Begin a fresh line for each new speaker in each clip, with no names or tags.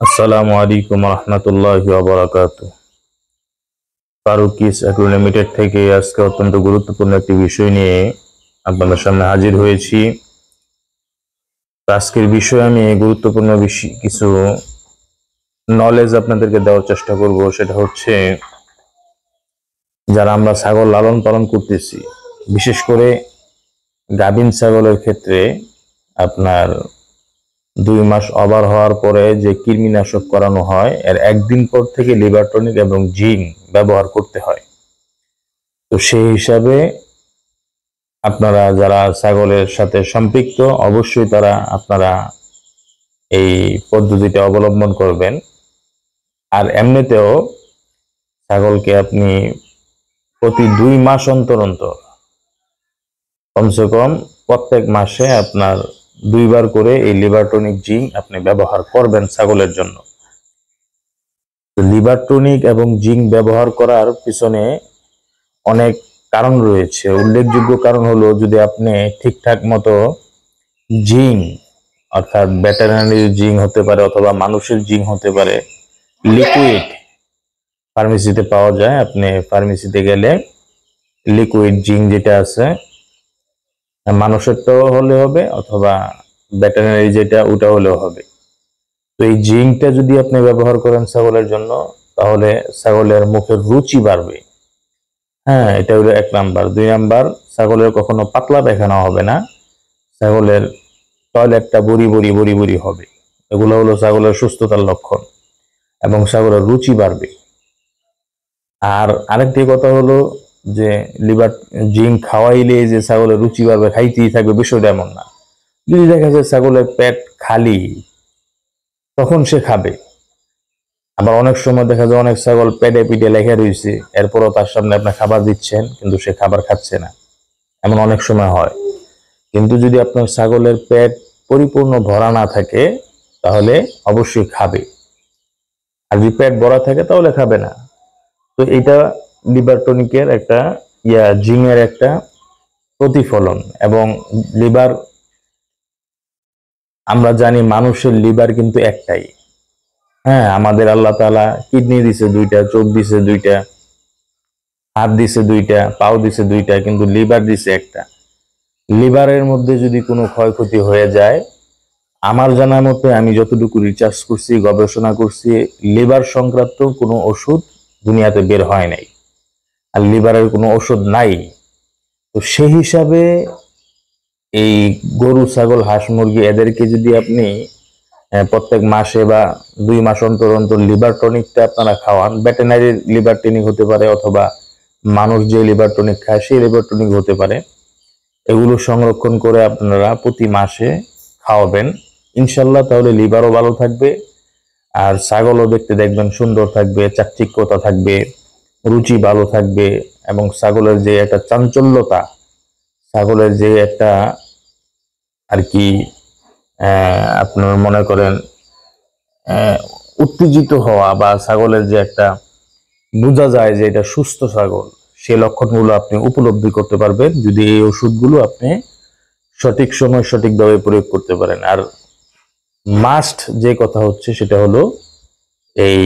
আসসালামু আলাইকুম রহমতুল্লাহি ওয়া বারাকাতুহু। ফারুকিস অ্যাগ্রো লিমিটেড থেকে আজকে অত্যন্ত গুরুত্বপূর্ণ একটি বিষয় নিয়ে আপনাদের সামনে হাজির হয়েছি। আজকের বিষয়ে আমি গুরুত্বপূর্ণ কিছু নলেজ আপনাদেরকে দেওয়ার চেষ্টা করব। সেটা হচ্ছে, যারা আমরা ছাগল লালন পালন করতেছি, বিশেষ করে গাভীন ছাগলের ক্ষেত্রে আপনার 2 মাস ওভার হওয়ার পরে যে কৃমিনাশক করানো হয়, এর একদিন পর থেকে লিভার টনিক এবং জিঙ্ক ব্যবহার করতে হয়। তো সেই হিসাবে আপনারা যারা ছাগলের সাথে সম্পৃক্ত, অবশ্যই আপনারা এই পদ্ধতিটা অবলম্বন করবেন। আর এমনিতেও ছাগলকে আপনি প্রতি 2 মাস অন্তর অন্তর, কমসে কম প্রত্যেক মাসে আপনার 2বার করে এই লিভার টনিক জিঙ্ক আপনি ব্যবহার করবেন ছাগলের জন্য। লিভার টনিক এবং জিঙ্ক ব্যবহার করার পিছনে অনেক কারণ রয়েছে। উল্লেখযোগ্য কারণ হলো, যদি আপনি ঠিকঠাক মতো জিঙ্ক, অর্থাৎ ভেটেরিনারি জিঙ্ক হতে পারে অথবা মানুষের জিঙ্ক হতে পারে, লিকুইড ফার্মেসিতে পাওয়া যায়। আপনি ফার্মেসিতে গেলে লিকুইড জিঙ্ক যেটা আছে, মানুষেরটাও হলে হবে অথবা ভেটেরিনারি যেটা, ওটা হলেও হবে। তো এই জিঙ্কটা যদি আপনি ব্যবহার করেন ছাগলের জন্য, তাহলে ছাগলের মুখের রুচি বাড়বে। হ্যাঁ, এটা হলো 1 নাম্বার। 2 নাম্বার, ছাগলের কখনো পাতলা পায়খানা হবে না, ছাগলের টয়লেটটা বড়ি বড়ি বড়ি বড়ি হবে। এগুলো হলো ছাগলের সুস্থতার লক্ষণ, এবং ছাগলের রুচি বাড়বে। আর আরেকটি কথা হলো যে, লিভার জিঙ্ক খাওয়াইলে যে ছাগলের রুচি বাড়বে, খাইতেই থাকবে, বিষয়টা এমন না। যদি দেখা যায় ছাগলের পেট খালি, তখন সে খাবে। আবার অনেক সময় দেখা যায় অনেক ছাগল পেটে পিঠে লেখা রয়েছে, এরপরও তার সামনে আপনি খাবার দিচ্ছেন, কিন্তু সে খাবার খাচ্ছে না, এমন অনেক সময় হয়। কিন্তু যদি আপনার ছাগলের পেট পরিপূর্ণ ভরা না থাকে, তাহলে অবশ্যই খাবে। আর যদি পেট ভরা থাকে, তাহলে খাবে না। তো এটা লিভার টনিকের একটা জিমের একটা প্রতিফলন। এবং লিভার, আমরা জানি মানুষের লিভার কিন্তু একটাই। হ্যাঁ, আমাদের আল্লাহ তাআলা কিডনি দিছে 2টা, চোখ দিছে 2টা, হাত দিছে 2টা, পাও দিছে 2টা, কিন্তু লিভার দিছে একটা। লিভারের মধ্যে যদি কোনো ক্ষয়ক্ষতি হয়ে যায়, আমার জানা মতে, আমি যতটুকু রিসার্চ করছি, গবেষণা করছি, লিভার সংক্রান্ত কোনো ওষুধ দুনিয়াতে বের হয় নাই, আর লিভারের কোনো ওষুধ নাই। তো সেই হিসাবে এই গরু, ছাগল, হাঁস, মুরগি, এদেরকে যদি আপনি প্রত্যেক মাসে বা 2 মাস অন্তর অন্তর লিভার টনিকটা আপনারা খাওয়ান, ভেটেরিনারি লিভার টনিক হতে পারে অথবা মানুষ যে লিভার টনিক খায় সেই লিভার টনিক হতে পারে, এগুলো সংরক্ষণ করে আপনারা প্রতি মাসে খাওয়াবেন ইনশাল্লাহ, তাহলে লিভারও ভালো থাকবে, আর ছাগলও দেখতে দেখবেন সুন্দর থাকবে, চাকচিক্যতা থাকবে, রুচি ভালো থাকবে। এবং ছাগলের যে একটা চাঞ্চল্যতা, ছাগলের যে একটা আর কি, আপনার মনে করেন উত্তেজিত হওয়া, বা ছাগলের যে একটা বোঝা যায় যে এটা সুস্থ ছাগল, সেই লক্ষণগুলো আপনি উপলব্ধি করতে পারবেন যদি এই ওষুধগুলো আপনি সঠিক সময় সঠিকভাবে প্রয়োগ করতে পারেন। আর মাস্ট যে কথা হচ্ছে, সেটা হলো এই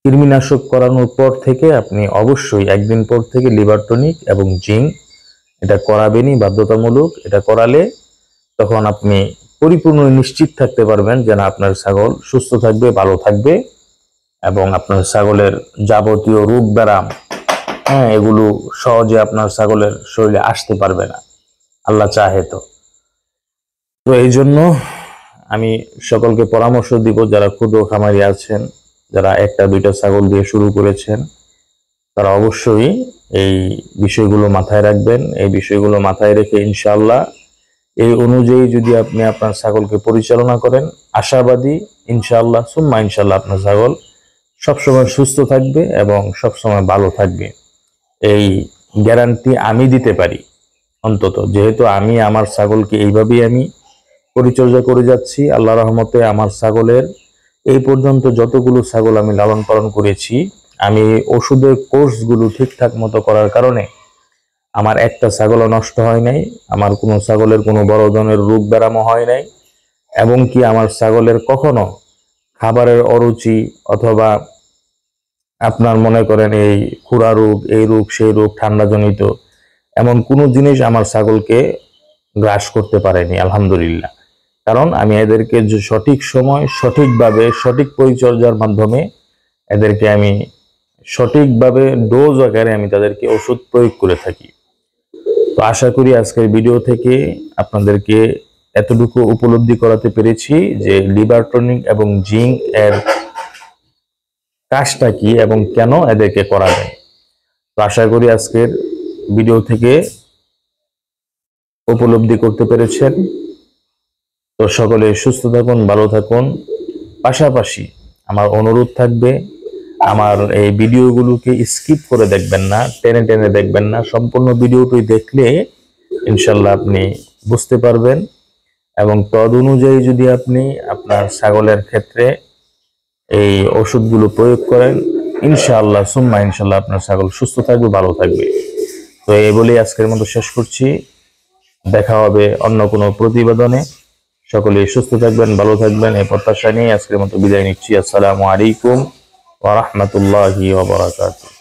কৃমিনাশক করানোর পর থেকে আপনি অবশ্যই একদিন পর থেকে লিভার টনিক এবং জিঙ্ক এটা করাবেনই, বাধ্যতামূলক। এটা করালে তখন আপনি পরিপূর্ণ নিশ্চিত থাকতে পারবেন যে না, আপনার ছাগল সুস্থ থাকবে, ভালো থাকবে, এবং আপনার ছাগলের যাবতীয় রোগ ব্যারাম, হ্যাঁ, এগুলো সহজে আপনার ছাগলের শরীরে আসতে পারবে না, আল্লাহ চাহে তো। তো এই জন্য আমি সকলকে পরামর্শ দিব, যারা ক্ষুদ্র খামারি আছেন, যারা 1টা 2টা ছাগল দিয়ে শুরু করেছেন, তারা অবশ্যই এই বিষয়গুলো মাথায় রাখবেন। এই বিষয়গুলো মাথায় রেখে ইনশাআল্লাহ এই অনুযায়ী যদি আপনি আপনার ছাগলকে পরিচালনা করেন, আশাবাদী ইনশাআল্লাহ সুম্মা ইনশাআল্লাহ আপনার ছাগল সবসময় সুস্থ থাকবে এবং সবসময় ভালো থাকবে। এই গ্যারান্টি আমি দিতে পারি অন্তত, যেহেতু আমি আমার ছাগলকে এইভাবেই আমি পরিচর্যা করে যাচ্ছি। আল্লাহ রহমতে আমার ছাগলের এই পর্যন্ত যতগুলো ছাগল আমি লালন পালন করেছি, আমি ওষুধের কোর্সগুলো ঠিকঠাক মতো করার কারণে আমার একটা ছাগলও নষ্ট হয় নাই, আমার কোনো ছাগলের কোনো বড় ধরনের রোগ ব্যারামও হয় নাই, এবং কি আমার ছাগলের কখনো খাবারের অরুচি অথবা আপনার মনে করেন এই খুরা রোগ, এই রোগ, সেই রোগ, ঠান্ডাজনিত এমন কোনো জিনিস আমার ছাগলকে গ্রাস করতে পারেনি আলহামদুলিল্লাহ। কারণ আমি এদেরকে যে সঠিক সময় সঠিকভাবে সঠিক পরিচর্যার মাধ্যমে এদেরকে আমি সঠিকভাবে ডোজ আকারে আমি তাদেরকে ওষুধ প্রয়োগ করে থাকি। তো আশা করি আজকের ভিডিও থেকে আপনাদেরকে এতটুকু উপলব্ধি করাতে পেরেছি যে লিভার টনিক এবং জিঙ্ক এর কাজটা কি এবং কেন এদেরকে করা যায়। তো আশা করি আজকের ভিডিও থেকে উপলব্ধি করতে পেরেছেন। তো সকলে সুস্থ থাকুন, ভালো থাকুন। পাশাপাশি আমার অনুরোধ থাকবে, আমার এই ভিডিওগুলোকে স্কিপ করে দেখবেন না, টেনে টেনে দেখবেন না। সম্পূর্ণ ভিডিওটি দেখলে ইনশাল্লাহ আপনি বুঝতে পারবেন এবং তদ অনুযায়ী যদি আপনি আপনার ছাগলের ক্ষেত্রে এই ওষুধগুলো প্রয়োগ করেন, ইনশাআল্লাহ সুম্মা ইনশাল্লাহ আপনার ছাগল সুস্থ থাকবে, ভালো থাকবে। তো এই বলেই আজকের মতো শেষ করছি। দেখা হবে অন্য কোনো প্রতিবেদনে। সকলে সুস্থ থাকবেন, ভালো থাকবেন এই প্রত্যাশা নিয়ে আজকের মতো বিদায় নিচ্ছি। আসসালামু আলাইকুম ওয়া রাহমাতুল্লাহি ওয়া বারাকাতুহু।